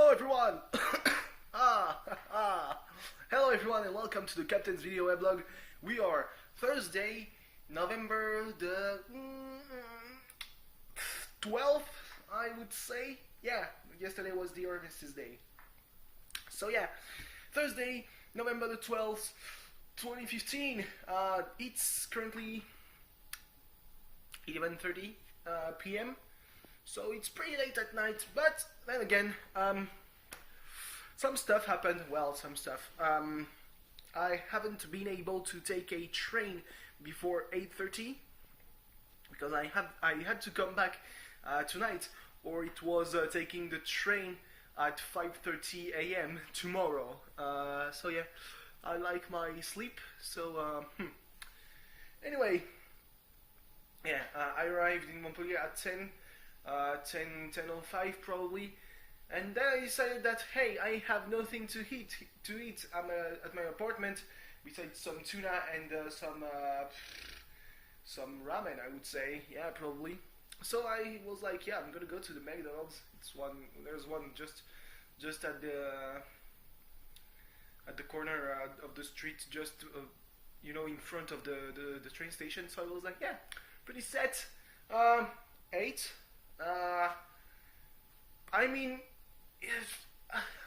Hello everyone! Hello everyone and welcome to the Captain's Video Weblog. We are Thursday, November the 12th, I would say. Yeah, yesterday was the Armistice Day. So yeah, Thursday, November the 12th, 2015. It's currently 11:30 p.m. So it's pretty late at night, but then again, some stuff happened. Well, some stuff. I haven't been able to take a train before 8:30 because I had to come back tonight, or it was taking the train at 5:30 a.m. tomorrow. So yeah, I like my sleep. So anyway, yeah, I arrived in Montpellier at 10:05 probably, and then I decided that hey, I have nothing to eat. I'm at my apartment besides some tuna and some ramen, I would say. Yeah, probably. So I was like, yeah, I'm gonna go to the McDonald's. There's one just at the corner of the street, just in front of the train station. So I was like, yeah, pretty set. 8. I mean,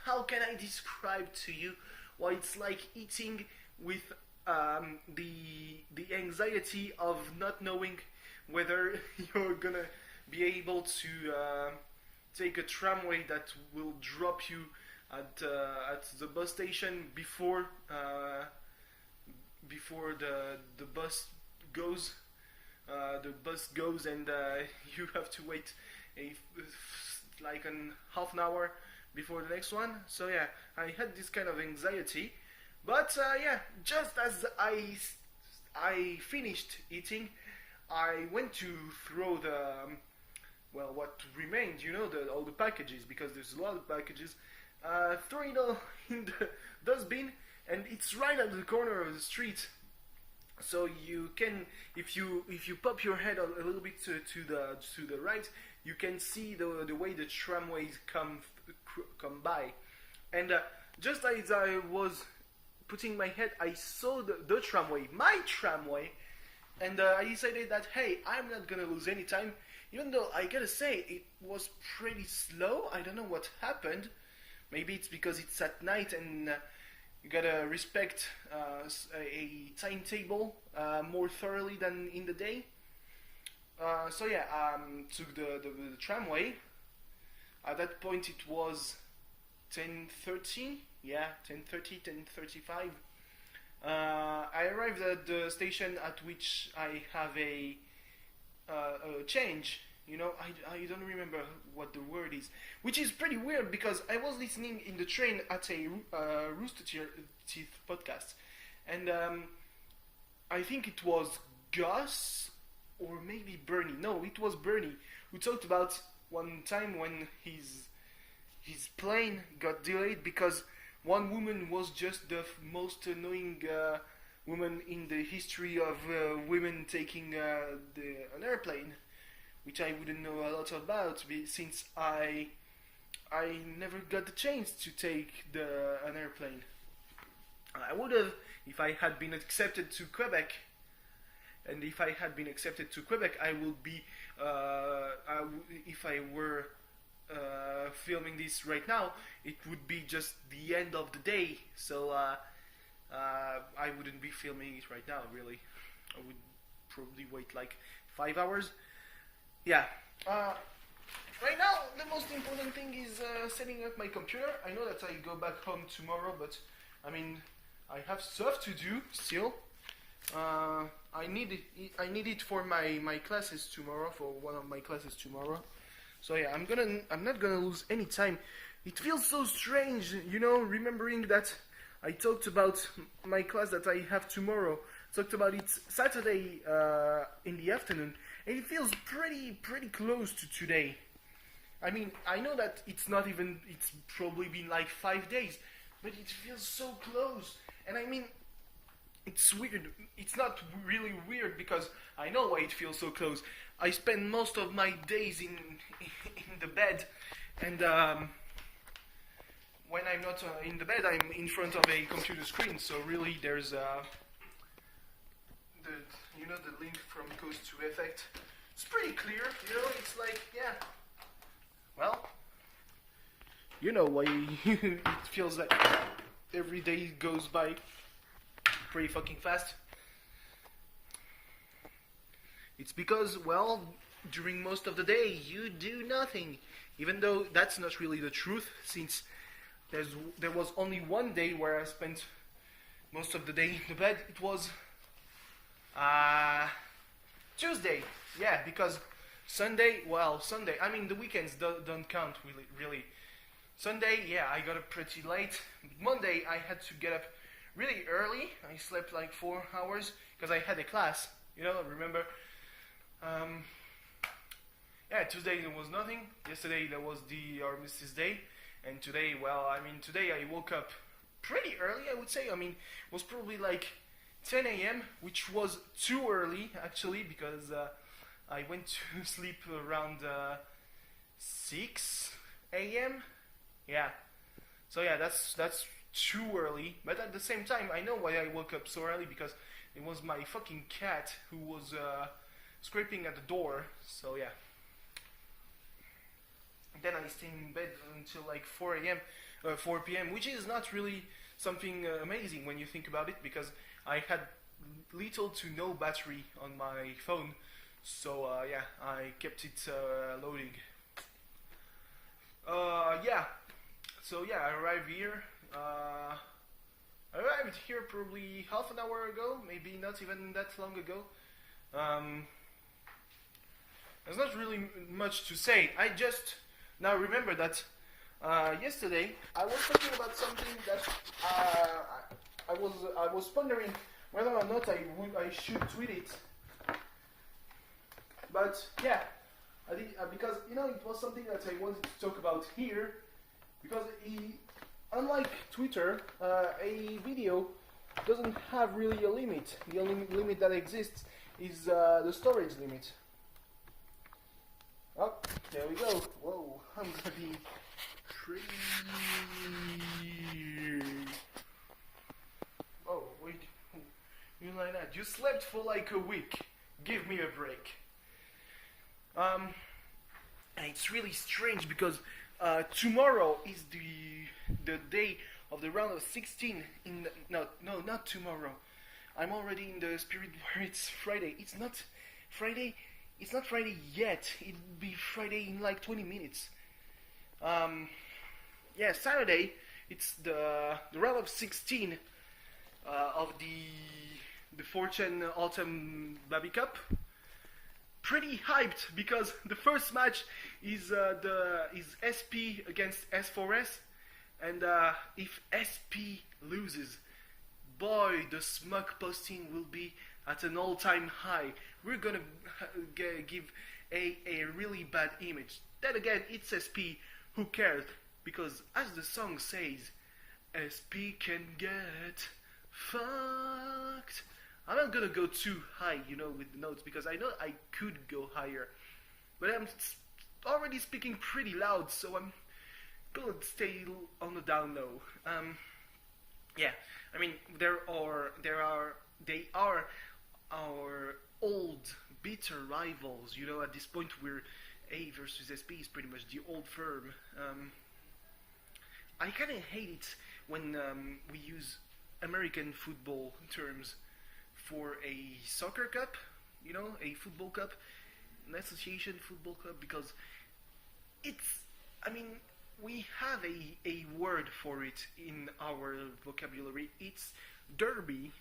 how can I describe to you what it's like eating with the anxiety of not knowing whether you're gonna be able to take a tramway that will drop you at the bus station before the bus goes. The bus goes and you have to wait like half an hour before the next one. So yeah, I had this kind of anxiety, but yeah, just as I finished eating, I went to throw what remained, all the packages, because there's a lot of packages. Throw it all in the dustbin, and it's right at the corner of the street. So you can, if you pop your head a little bit to the right, you can see the way the tramways come by. And just as I was putting my head, I saw the tramway, my tramway, and I decided that hey, I'm not gonna lose any time. Even though I gotta say it was pretty slow. I don't know what happened. Maybe it's because it's at night and you gotta respect a timetable more thoroughly than in the day. So yeah, took the tramway. At that point it was 10:30. Yeah, 10:30, 10:35. I arrived at the station at which I have a change. I don't remember what the word is, which is pretty weird because I was listening in the train at a Rooster Teeth podcast, and I think it was Gus or maybe Bernie. No, it was Bernie who talked about one time when his plane got delayed because one woman was just the most annoying woman in the history of women taking an airplane, which I wouldn't know a lot about since I never got the chance to take an airplane. I would have if I had been accepted to Quebec, and if I had been accepted to Quebec, I would be if I were filming this right now, it would be just the end of the day, so I wouldn't be filming it right now, really. I would probably wait like 5 hours. Yeah. Right now, the most important thing is setting up my computer. I know that I go back home tomorrow, but I mean, I have stuff to do still. I need it for my classes tomorrow, for one of my classes tomorrow. So yeah, I'm not gonna lose any time. It feels so strange, remembering that I talked about my class that I have tomorrow. Talked about it Saturday in the afternoon, and it feels pretty close to today. I mean, I know that it's probably been like 5 days, but it feels so close. And I mean, it's weird. It's not really weird because I know why it feels so close. I spend most of my days in the bed, and when I'm not in the bed, I'm in front of a computer screen. So really, there's the the link from cause to effect. It's pretty clear. It's like well, why it feels like every day goes by pretty fucking fast. It's because, well, during most of the day you do nothing, even though that's not really the truth, since there was only one day where I spent most of the day in the bed. It was Tuesday, because Sunday, I mean the weekends don't count really. Sunday, I got up pretty late. Monday, I had to get up really early. I slept like 4 hours because I had a class. Remember? Tuesday there was nothing. Yesterday there was the Armistice Day, and today, today I woke up pretty early. I would say. It was probably like 10 a.m., which was too early actually, because I went to sleep around 6 a.m. So that's too early. But at the same time, I know why I woke up so early, because it was my fucking cat who was scraping at the door. So then I stayed in bed until like 4 p.m., which is not really something amazing when you think about it, because I had little to no battery on my phone. So I kept it loading. So I arrived here. I arrived here probably half an hour ago, maybe not even that long ago. There's not really much to say. I just now remember that yesterday I was talking about something that I was pondering whether or not I should tweet it. But I did, because it was something that I wanted to talk about here, because unlike Twitter, a video doesn't have really a limit. The only limit that exists is the storage limit. Oh, there we go. Whoa, I'm gonna be pretty... Oh, wait. You like that? You slept for like a week. Give me a break. And it's really strange because tomorrow is the day of the round of 16. No, not tomorrow. I'm already in the spirit where it's Friday. It's not Friday. It's not Friday yet. It'll be Friday in like 20 minutes. Saturday. It's the round of 16 of the Fortune Autumn Baby Cup. Pretty hyped because the first match is SP against S4S, and if SP loses, boy, the smug posting will be at an all-time high. We're gonna give a really bad image. Then again, it's SP. Who cares? Because as the song says, SP can get fucked. I'm not gonna go too high, with the notes, because I know I could go higher, but I'm already speaking pretty loud, so I'm gonna stay on the down low. They are our old bitter rivals. At this point, we're A versus SP is pretty much the old firm. I kind of hate it when we use American football terms for a soccer cup, a football cup, an association football cup, because we have a word for it in our vocabulary. It's derby,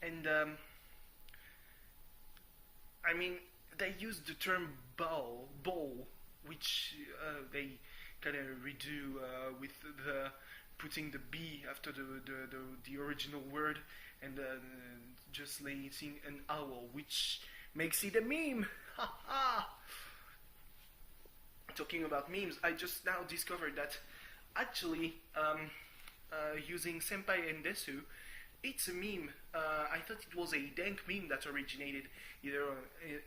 and they use the term bowl, which they kind of redo with the putting the B after the original word, and just lating an owl, which makes it a meme. Talking about memes, I just now discovered that actually using Senpai and Desu, it's a meme. I thought it was a dank meme that originated either on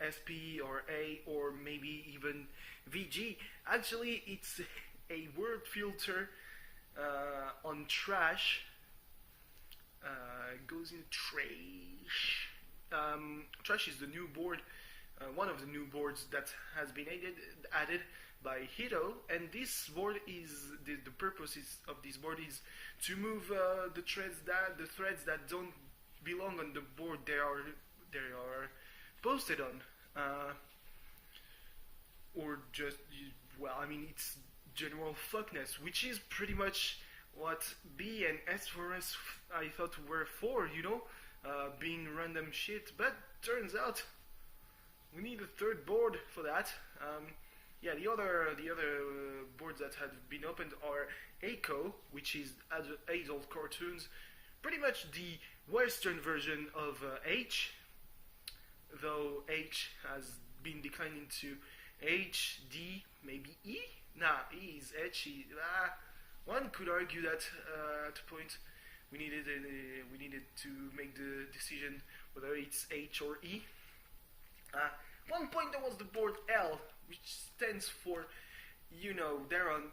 SP or A or maybe even VG. Actually, it's a word filter on trash. Goes in trash. Trash is the new board, one of the new boards that has been added by Hito, and this board is the purpose of this board is to move the threads that don't belong on the board they are posted on, or just, well, I mean, it's general fuckness, which is pretty much what B and S4S I thought were for, being random shit. But turns out we need a third board for that. Yeah, the other boards that have been opened are ACO, which is adult cartoons, pretty much the Western version of H, though H has been declining to H, D, maybe E. Nah, E is H. One could argue that at a point we needed to make the decision whether it's H or E. One point there was the board L, which stands for, there aren't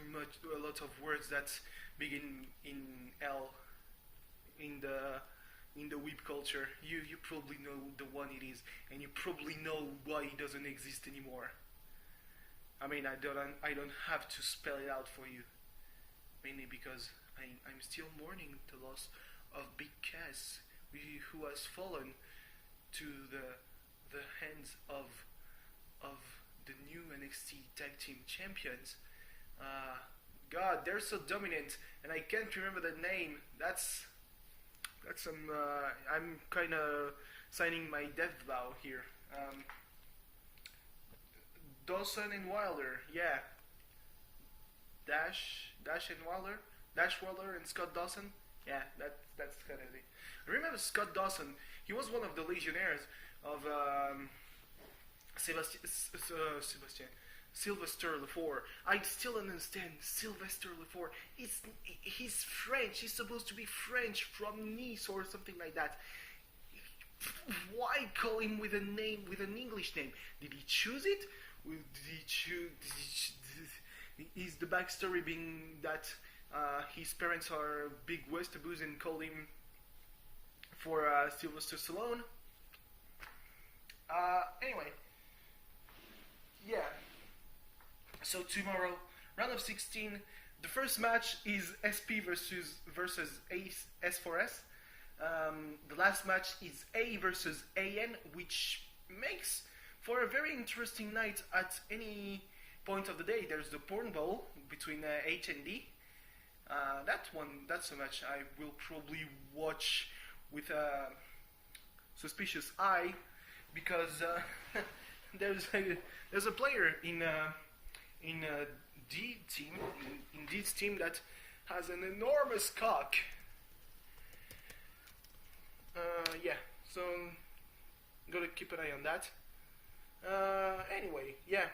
a lot of words that begin in L in the weeb culture. You probably know the one it is, and you probably know why it doesn't exist anymore. I mean, I don't have to spell it out for you. Mainly because I'm still mourning the loss of Big Cass, who has fallen to the hands of the new NXT Tag Team Champions. God, they're so dominant, and I can't remember the name. That's some. I'm kind of signing my death vow here. Dawson and Wilder, yeah. Dash Wilder and Scott Dawson. Yeah, that's kind of it. I remember Scott Dawson. He was one of the legionnaires of Sylvester Lefort. I still understand Sylvester Lefort. He's French. He's supposed to be French from Nice or something like that. Why call him with an English name? Did he choose it? Is the backstory being that his parents are big Westaboos and called him for Sylvester Stallone? Anyway, yeah. So tomorrow, round of 16. The first match is SP versus S4S. The last match is A versus AN, which makes for a very interesting night at any point of the day. There's the porn bowl between H and D. That's a match I will probably watch with a suspicious eye, because there's a player in D team, in D's team, that has an enormous cock. Yeah, so gotta keep an eye on that. Anyway, yeah.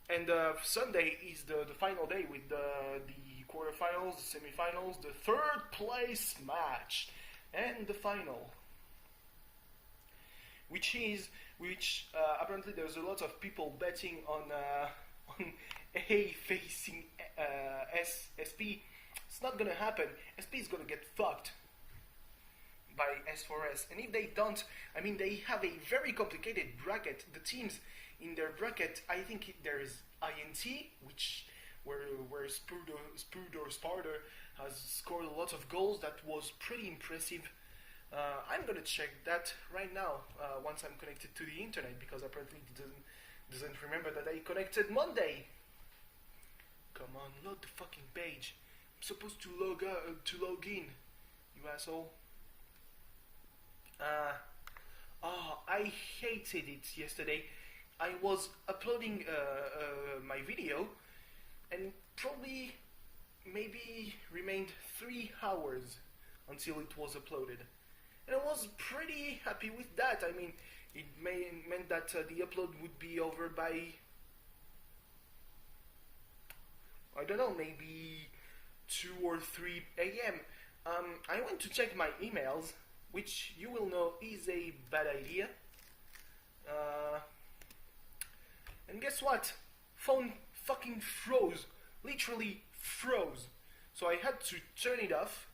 And Sunday is the final day with the quarterfinals, the semifinals, the third place match, and the final. Which apparently there's a lot of people betting on A facing SP. It's not gonna happen. SP is gonna get fucked by S4S, and if they don't, I mean, they have a very complicated bracket. The teams in their bracket, I think there is INT, where Spud or Sparta has scored a lot of goals. That was pretty impressive. I'm gonna check that right now once I'm connected to the internet, because apparently it doesn't remember that I connected Monday. Come on, load the fucking page. I'm supposed to log in, you asshole. I hated it yesterday. I was uploading my video, and probably maybe remained 3 hours until it was uploaded. And I was pretty happy with that. I mean, it meant that the upload would be over by, I don't know, maybe 2 or 3 a.m. I went to check my emails, which you will know is a bad idea. And guess what? Phone fucking froze. Literally froze. So I had to turn it off,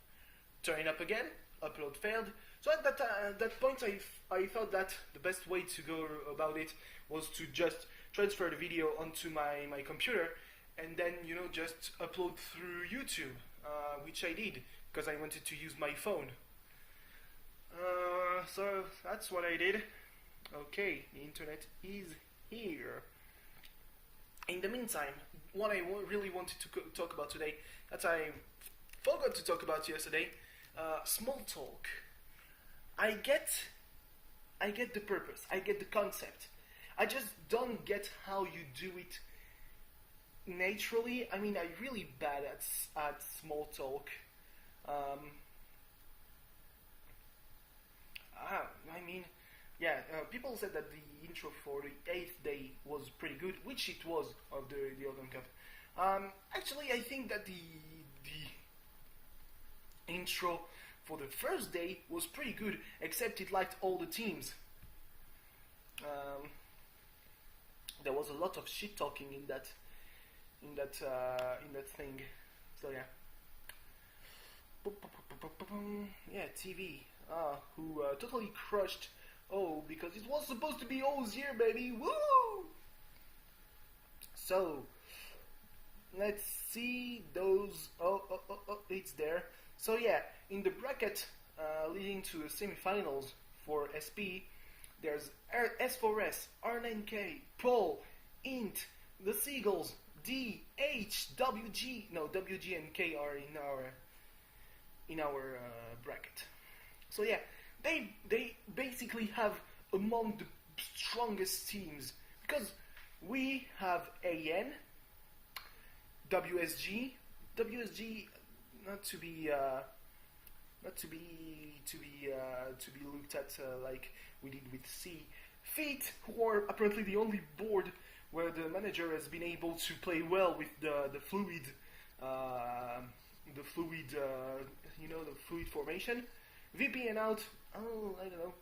turn it up again, upload failed. So at that point I thought that the best way to go about it was to just transfer the video onto my computer and then just upload through YouTube, which I did because I wanted to use my phone. So that's what I did. Okay, the internet is here. In the meantime, what I really wanted to talk about today, that I forgot to talk about yesterday, small talk. I get the purpose, I get the concept. I just don't get how you do it naturally. I mean, I'm really bad at small talk. People said that the intro for the 8th day was pretty good, which it was of the Organ Cup. Actually, I think that the intro for the first day was pretty good, except it liked all the teams. There was a lot of shit talking in that thing. So yeah. Yeah, TV. Who totally crushed O because it was supposed to be O's year, baby. Woo! So let's see those. Oh, it's there. So yeah, in the bracket leading to the semifinals for SP, there's S4S, R9K, Paul, Int, the Seagulls, D, H, WG. No, WG and K are in our bracket. So yeah, they basically have among the strongest teams because we have AN, WSG, not to be looked at like we did with C, Feet, who are apparently the only board where the manager has been able to play well with the fluid formation. VP and out, I don't know,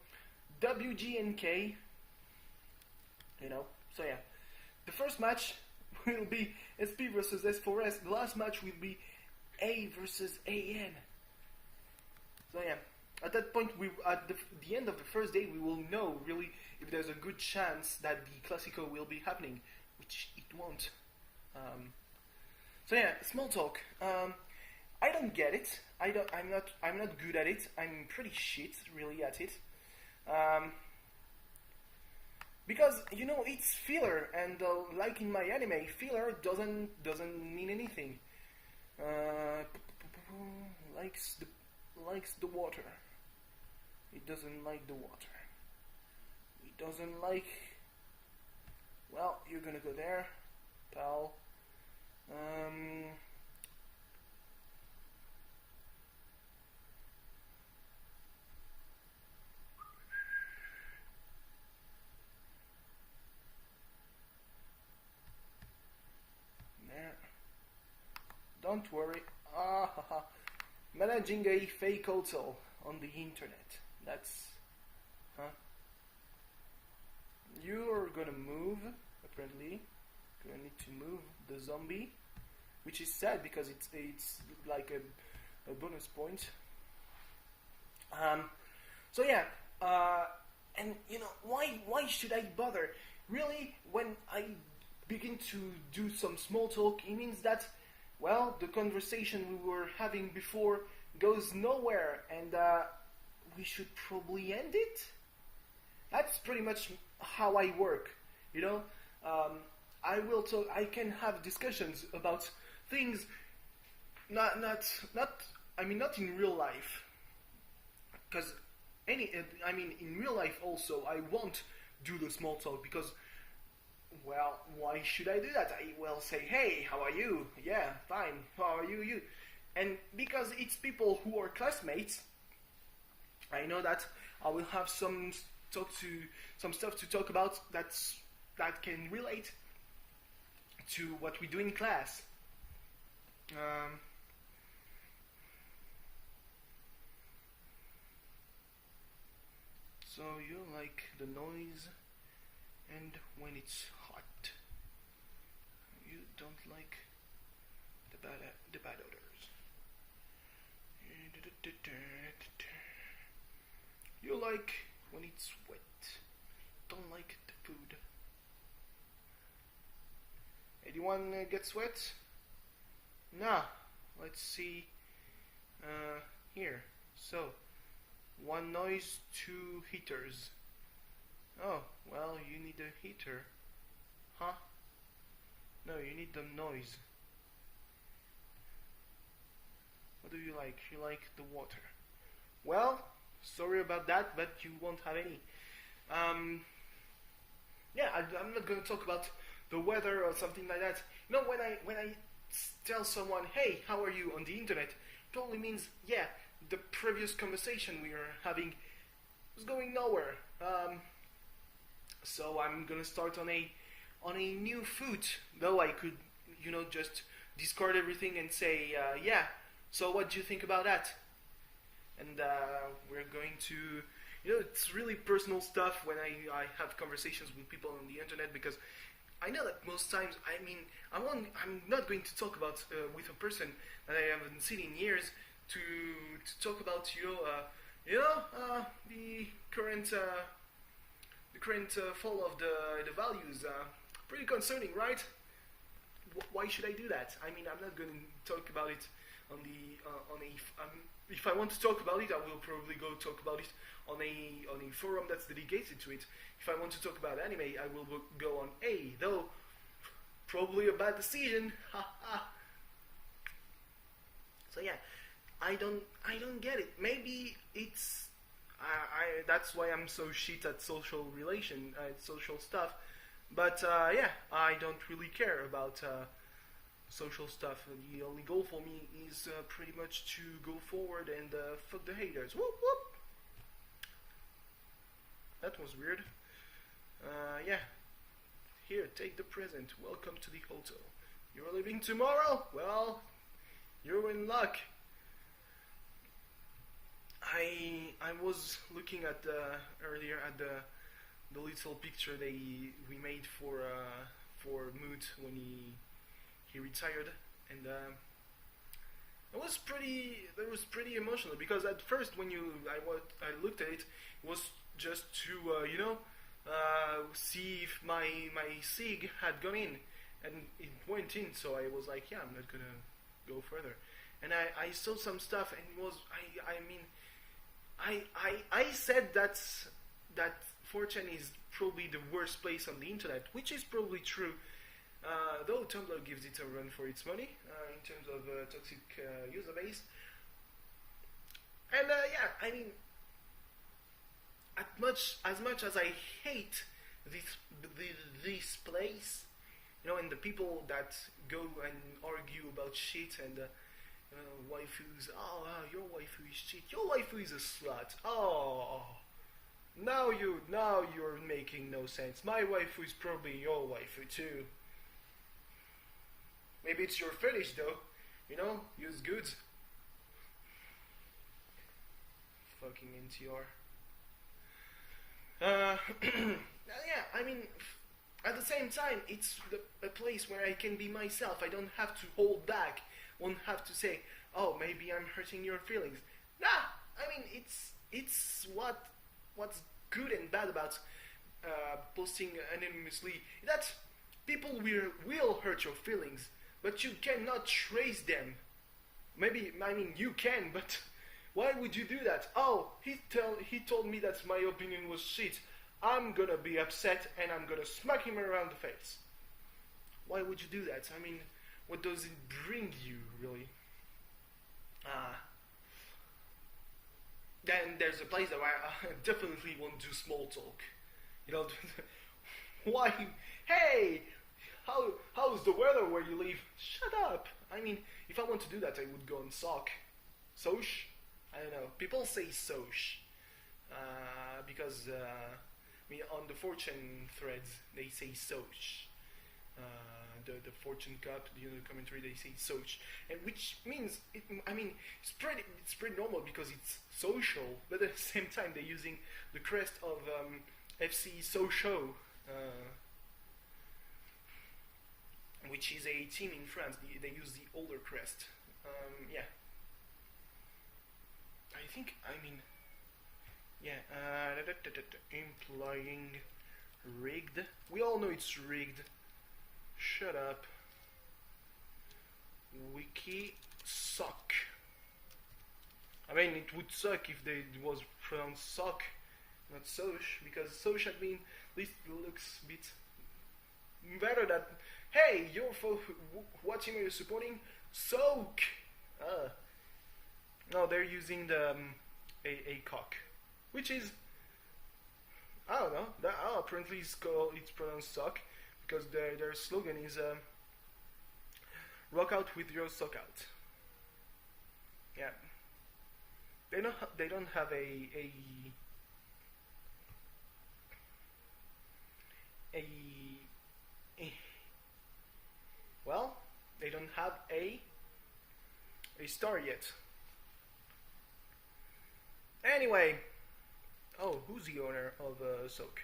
WG and K, so yeah. The first match will be SP versus S4S, the last match will be A versus AN. So yeah, at that point, at the end of the first day, we will know really if there's a good chance that the Classico will be happening, which it won't. So yeah, small talk. I don't get it. I'm not good at it. I'm pretty shit, really, at it. Because it's filler, and like in my anime, filler doesn't mean anything. Likes the water. It doesn't like the water. It doesn't like. Well, you're gonna go there, pal. Don't worry. Managing a fake hotel on the internet. That's... You're gonna move, apparently. Gonna need to move the zombie. Which is sad because it's like a bonus point. So yeah. And why should I bother? Really, when I begin to do some small talk, it means that, well, the conversation we were having before goes nowhere, and we should probably end it. That's pretty much how I work, I will talk. I can have discussions about things, not in real life, because in real life also I won't do the small talk because. Well, why should I do that? I will say, hey, how are you? Yeah, fine. How are you? You? And because it's people who are classmates, I know that I will have some stuff to talk about that can relate to what we do in class. So you like the noise, and when it's hot, you don't like the bad odors. You like when it's wet. Don't like the food. Anyone gets wet? Nah. Let's see. Here. So, one noise, two heaters. Oh, well, you need a heater. Huh? No, you need the noise. What do you like? You like the water. Well, sorry about that, but you won't have any. Yeah, I'm not gonna talk about the weather or something like that. You know, when I tell someone, hey, how are you on the internet, it only means, yeah, the previous conversation we were having was going nowhere. So I'm gonna start on a new foot, though I could, just discard everything and say, yeah, so what do you think about that? And we're going to, it's really personal stuff when I have conversations with people on the internet, because I know that most times, I'm not going to talk about with a person that I haven't seen in years to talk about, the current fall of the values. Pretty concerning, right? Why should I do that? I'm not going to talk about it on if I want to talk about it, I will probably go talk about it on a forum that's dedicated to it. If I want to talk about anime, I will go on though probably a bad decision. So yeah, I don't get it. Maybe it's that's why I'm so shit at social stuff. But yeah, I don't really care about social stuff. The only goal for me is pretty much to go forward and fuck the haters. Whoop whoop. That was weird. Yeah. Here, take the present. Welcome to the hotel. You're leaving tomorrow? Well, you're in luck. I was looking at earlier at the little picture we made for Moot when he retired, and it was pretty emotional, because at first when I looked at it, it was just to see if my SIG had gone in, and it went in, so I was like, yeah, I'm not gonna go further. And I saw some stuff, and it was I said that 4chan is probably the worst place on the internet, which is probably true. Though Tumblr gives it a run for its money in terms of toxic user base. And yeah, as much as I hate this place, and the people that go and argue about shit and waifus. Oh, your waifu is shit. Your waifu is a slut. Oh, now you're making no sense. My waifu is probably your waifu too. Maybe it's your fetish though. Use goods. Fucking NTR. Yeah, at the same time, it's a place where I can be myself. I don't have to hold back. Won't have to say, oh, maybe I'm hurting your feelings. Nah, it's what's good and bad about posting anonymously. That people will hurt your feelings, but you cannot trace them. Maybe, you can, but why would you do that? Oh, he told me that my opinion was shit. I'm gonna be upset and I'm gonna smack him around the face. Why would you do that? What does it bring you, really? Then there's a place that I definitely won't do small talk. Why? Hey, how's the weather where you live? Shut up. If I want to do that, I would go on Soch. Soch? I don't know. People say Soch. Because, on the 4chan threads, they say Soch. The Fortune Cup, the commentary, they say Soch, and which means it's pretty normal because it's social, but at the same time they're using the crest of FC Sochaux, which is a team in France. They use the older crest. Yeah. I think, I mean, yeah, implying rigged. We all know it's rigged. Shut up. Wiki suck. I mean, it would suck if it was pronounced sock, not soch, because soch, I mean, at least it looks a bit better than, hey, what team are you supporting? Soak! No, they're using the a cock, which is, I don't know, apparently it's pronounced sock, because their slogan is rock out with your sock out. Yeah. They don't have a well, they don't have a star yet. Anyway, oh, who's the owner of Soak?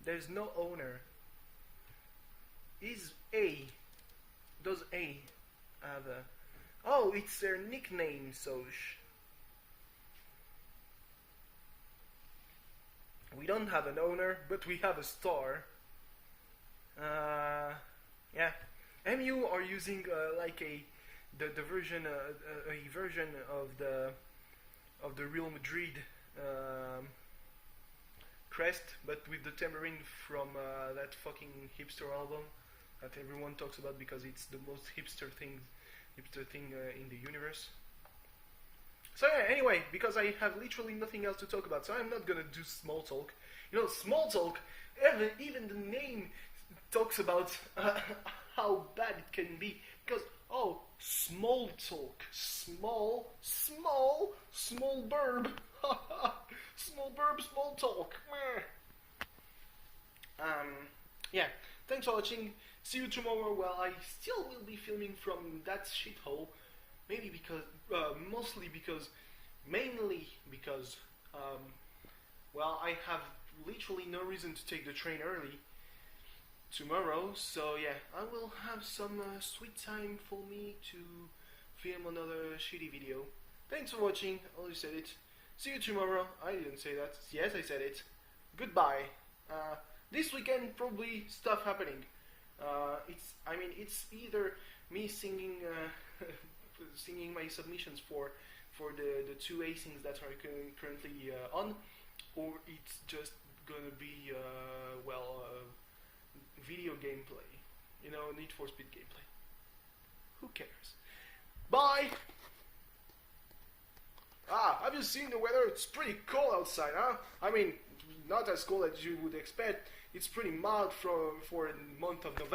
There's no owner. Does A have a... Oh, it's their nickname, Soch. We don't have an owner, but we have a star. Yeah. MU are using like the version a version of the Real Madrid crest, but with the tambourine from that fucking hipster album that everyone talks about because it's the most hipster thing in the universe. So yeah, anyway, because I have literally nothing else to talk about, so I'm not gonna do small talk. You know, small talk, even the name talks about how bad it can be. Because, oh, small talk, small birb. Small birb, small talk. Yeah, thanks for watching. See you tomorrow. Well, I still will be filming from that shithole. Maybe because, mainly because, well, I have literally no reason to take the train early tomorrow. So yeah, I will have some sweet time for me to film another shitty video. Thanks for watching. I already said it. See you tomorrow. I didn't say that. Yes, I said it. Goodbye. This weekend probably stuff happening. It's either me singing singing my submissions for the two acings that are currently on, or it's just gonna be video gameplay. You know, Need for Speed gameplay. Who cares? Bye. Have you seen the weather? It's pretty cold outside, huh? I mean, not as cold as you would expect. It's pretty mild for the month of November.